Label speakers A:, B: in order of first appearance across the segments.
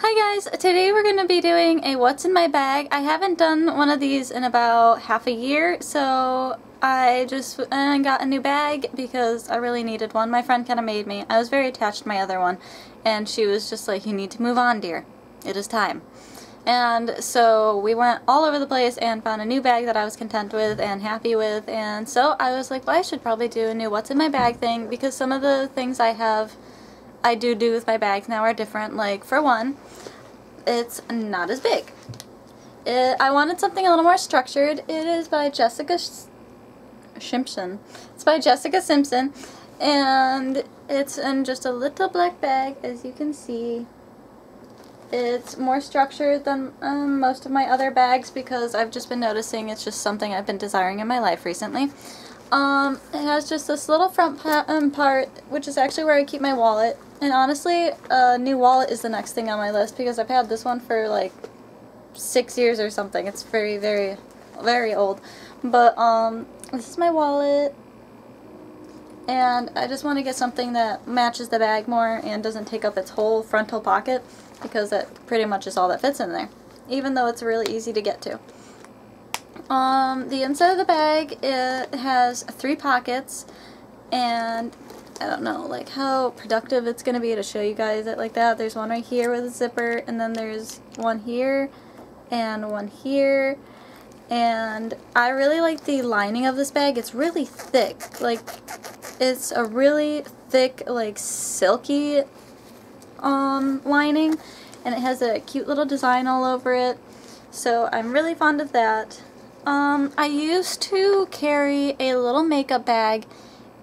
A: Hi guys, today we're going to be doing a what's in my bag. I haven't done one of these in about half a year, so I just got a new bag because I really needed one. My friend kind of made me. I was very attached to my other one, and she was just like, you need to move on, dear. It is time. And so we went all over the place and found a new bag that I was content with and happy with, and so I was like, well, I should probably do a new what's in my bag thing because some of the things I do with my bags now are different. Like, for one, it's not as big. I wanted something a little more structured. It is by Jessica Simpson. It's by Jessica Simpson, and it's in just a little black bag, as you can see. It's more structured than most of my other bags because I've just been noticing it's just something I've been desiring in my life recently. It has just this little front part, which is actually where I keep my wallet. And honestly, a new wallet is the next thing on my list because I've had this one for like 6 years or something. It's very, very, very old. But this is my wallet, and I just want to get something that matches the bag more and doesn't take up its whole frontal pocket because that pretty much is all that fits in there, even though it's really easy to get to. The inside of the bag, it has 3 pockets, and I don't know like how productive it's going to be to show you guys it like that. There's one right here with a zipper, and then there's one here and one here, and I really like the lining of this bag. It's really thick. Like, it's a really thick, like, silky lining, and it has a cute little design all over it, so I'm really fond of that. I used to carry a little makeup bag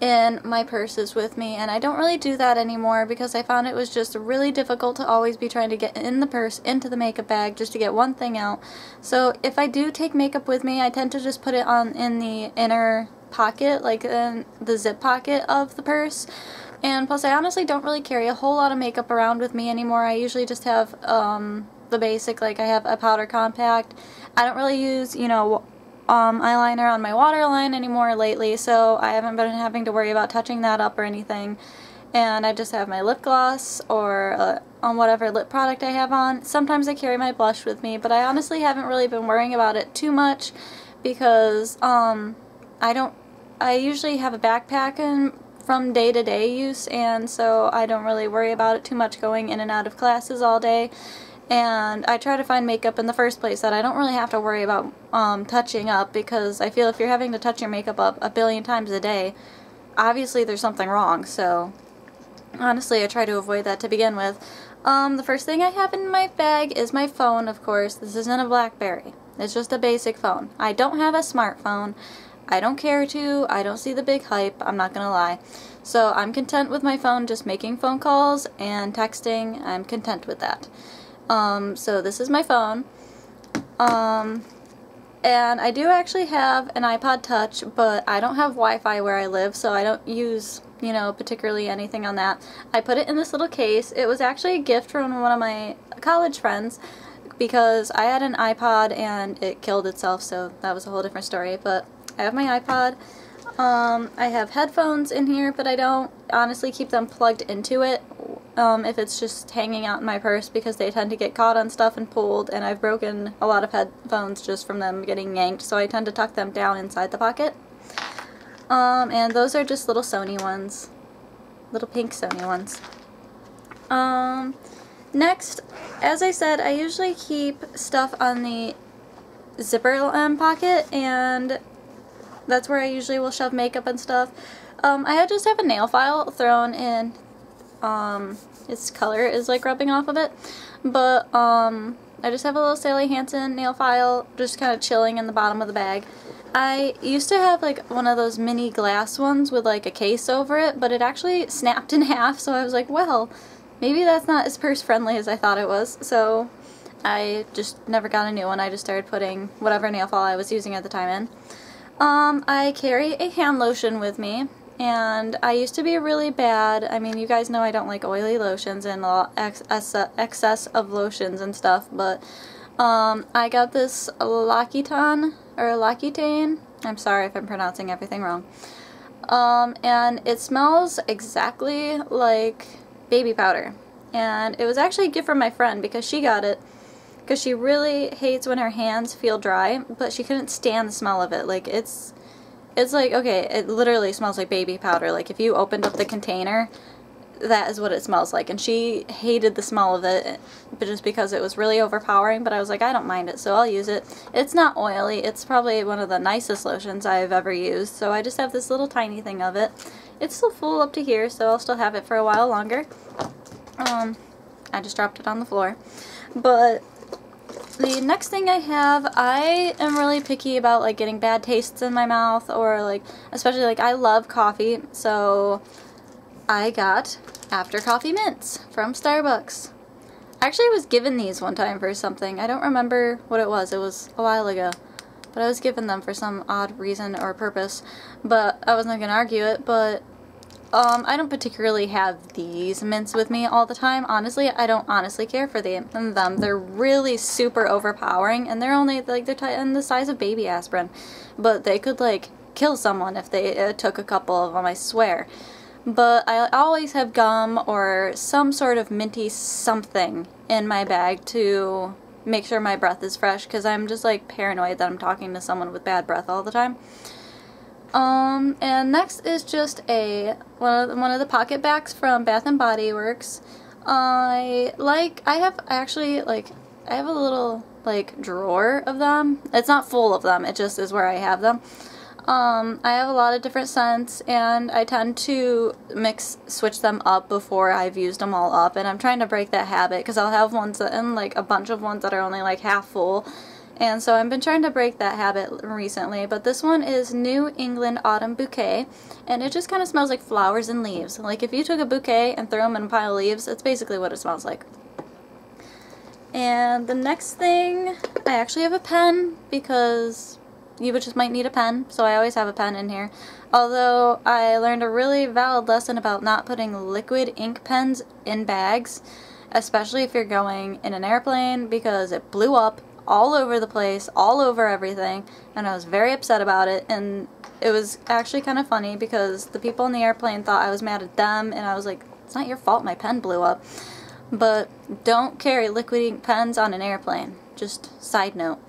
A: in my purses with me, and I don't really do that anymore because I found it was just really difficult to always be trying to get in the purse into the makeup bag just to get one thing out. So if I do take makeup with me, I tend to just put it in the inner pocket, like in the zip pocket of the purse. And plus, I honestly don't really carry a whole lot of makeup around with me anymore. I usually just have the basic, like I have a powder compact. I don't really use, you know, eyeliner on my waterline anymore lately, so I haven't been having to worry about touching that up or anything. And I just have my lip gloss or on whatever lip product I have on. Sometimes I carry my blush with me, but I honestly haven't really been worrying about it too much because I usually have a backpack from day-to-day use, and so I don't really worry about it too much going in and out of classes all day. And I try to find makeup in the first place that I don't really have to worry about touching up, because I feel if you're having to touch your makeup up a billion times a day, obviously there's something wrong. So honestly, I try to avoid that to begin with. The first thing I have in my bag is my phone, of course. This isn't a BlackBerry. It's just a basic phone. I don't have a smartphone. I don't care to. I don't see the big hype, I'm not gonna lie. So I'm content with my phone just making phone calls and texting. I'm content with that. So this is my phone, and I do actually have an iPod Touch, but I don't have Wi-Fi where I live, so I don't use, you know, particularly anything on that. I put it in this little case. It was actually a gift from one of my college friends because I had an iPod and it killed itself, so that was a whole different story. But I have my iPod. I have headphones in here, but I don't honestly keep them plugged into it if it's just hanging out in my purse because they tend to get caught on stuff and pulled, and I've broken a lot of headphones just from them getting yanked, so I tend to tuck them down inside the pocket. And those are just little Sony ones. Little pink Sony ones. Next, as I said, I usually keep stuff on the zipper pocket, and that's where I usually will shove makeup and stuff. I just have a nail file thrown in. Its color is like rubbing off of it, but I just have a little Sally Hansen nail file just kind of chilling in the bottom of the bag. I used to have like one of those mini glass ones with like a case over it, but it actually snapped in half, so I was like, well, maybe that's not as purse friendly as I thought it was, so I just never got a new one. I just started putting whatever nail file I was using at the time in. I carry a hand lotion with me, and I used to be really bad. I mean, you guys know I don't like oily lotions and excess of lotions and stuff, but I got this L'Occitane, or L'Occitane, I'm sorry if I'm pronouncing everything wrong, and it smells exactly like baby powder. and it was actually a gift from my friend because she got it because she really hates when her hands feel dry, but she couldn't stand the smell of it. Like, it's like, okay, it literally smells like baby powder. Like, if you opened up the container, that is what it smells like, and she hated the smell of it, but just because it was really overpowering. But I was like, I don't mind it, so I'll use it. It's not oily. It's probably one of the nicest lotions I've ever used, so I just have this little tiny thing of it. It's still full up to here, so I'll still have it for a while longer. I just dropped it on the floor. But the next thing I have, I am really picky about like getting bad tastes in my mouth, or like, especially like I love coffee, so I got After Coffee Mints from Starbucks. I actually was given these one time for something. I don't remember what it was a while ago, but I was given them for some odd reason or purpose, but I wasn't going to argue it. But I don't particularly have these mints with me all the time. Honestly, I don't honestly care for them. They're really super overpowering, and they're only like, they're in the size of baby aspirin, but they could like kill someone if they took a couple of them, I swear. But I always have gum or some sort of minty something in my bag to make sure my breath is fresh, because I'm just like paranoid that I'm talking to someone with bad breath all the time. And next is just one of the pocket bags from Bath and Body Works. I have a little like drawer of them. It's not full of them, it just is where I have them. I have a lot of different scents, and I tend to switch them up before I've used them all up, and I'm trying to break that habit, because I'll have ones and like a bunch of ones that are only like half full, and so I've been trying to break that habit recently. But this one is New England Autumn Bouquet, and it just kind of smells like flowers and leaves. Like if you took a bouquet and threw them in a pile of leaves, it's basically what it smells like. And the next thing, I actually have a pen, because you just might need a pen, so I always have a pen in here. Although I learned a really valid lesson about not putting liquid ink pens in bags, especially if you're going in an airplane, because it blew up all over the place, all over everything, and I was very upset about it. And it was actually kind of funny because the people in the airplane thought I was mad at them, and I was like, it's not your fault my pen blew up. But don't carry liquid ink pens on an airplane. Just side note.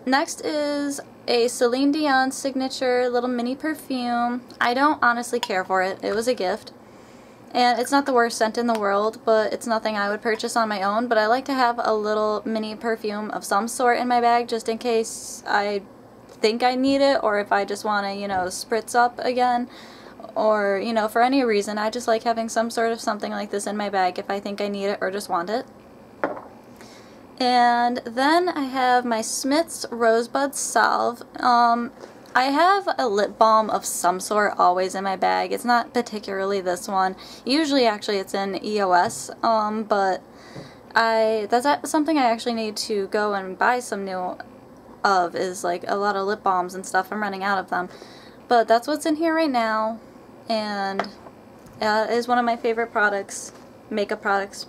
A: Next is a Celine Dion signature little mini perfume. I don't honestly care for it. It was a gift. And it's not the worst scent in the world, but it's nothing I would purchase on my own. But I like to have a little mini perfume of some sort in my bag, just in case I think I need it, or if I just want to, you know, spritz up again, or, you know, for any reason. I just like having some sort of something like this in my bag if I think I need it or just want it. And then I have my Smith's Rosebud Salve. I have a lip balm of some sort always in my bag. It's not particularly this one. Usually, actually, it's in EOS, but that's something I actually need to go and buy some new of, is like a lot of lip balms and stuff. I'm running out of them. But that's what's in here right now, and it is one of my favorite products, makeup products.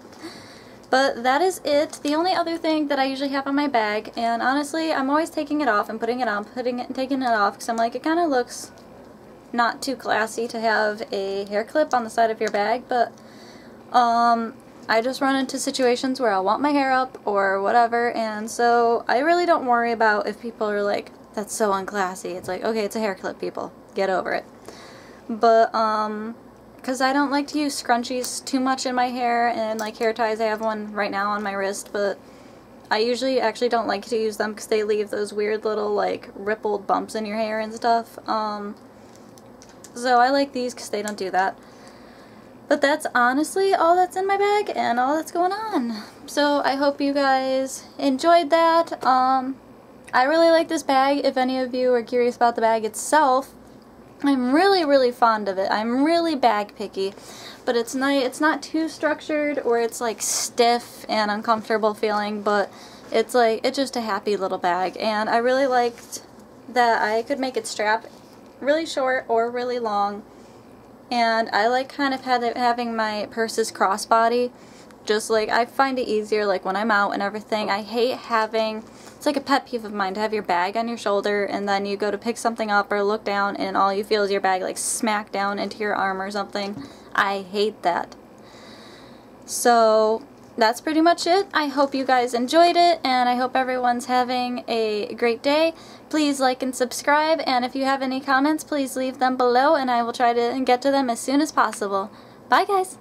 A: But that is it. The only other thing that I usually have in my bag, and honestly, I'm always taking it off and putting it on, taking it off, because I'm like, it kind of looks not too classy to have a hair clip on the side of your bag, but I just run into situations where I'll want my hair up or whatever, and so I really don't worry about if people are like, that's so unclassy. It's like, okay, it's a hair clip, people. Get over it. But, because I don't like to use scrunchies too much in my hair, and like hair ties, I have one right now on my wrist, but I usually actually don't like to use them because they leave those weird little like rippled bumps in your hair and stuff. So I like these because they don't do that. But that's honestly all that's in my bag and all that's going on. So I hope you guys enjoyed that. I really like this bag. If any of you are curious about the bag itself, I'm really, really fond of it. I'm really bag picky, but it's nice. It's not too structured or it's like stiff and uncomfortable feeling, but it's like, it's just a happy little bag. And I really liked that I could make it strap really short or really long. And I like kind of having my purses crossbody. Just like, I find it easier like when I'm out and everything. I hate having, it's like a pet peeve of mine to have your bag on your shoulder and then you go to pick something up or look down and all you feel is your bag like smack down into your arm or something. I hate that. So that's pretty much it. I hope you guys enjoyed it, and I hope everyone's having a great day. Please like and subscribe, and if you have any comments, please leave them below, and I will try to get to them as soon as possible. Bye, guys!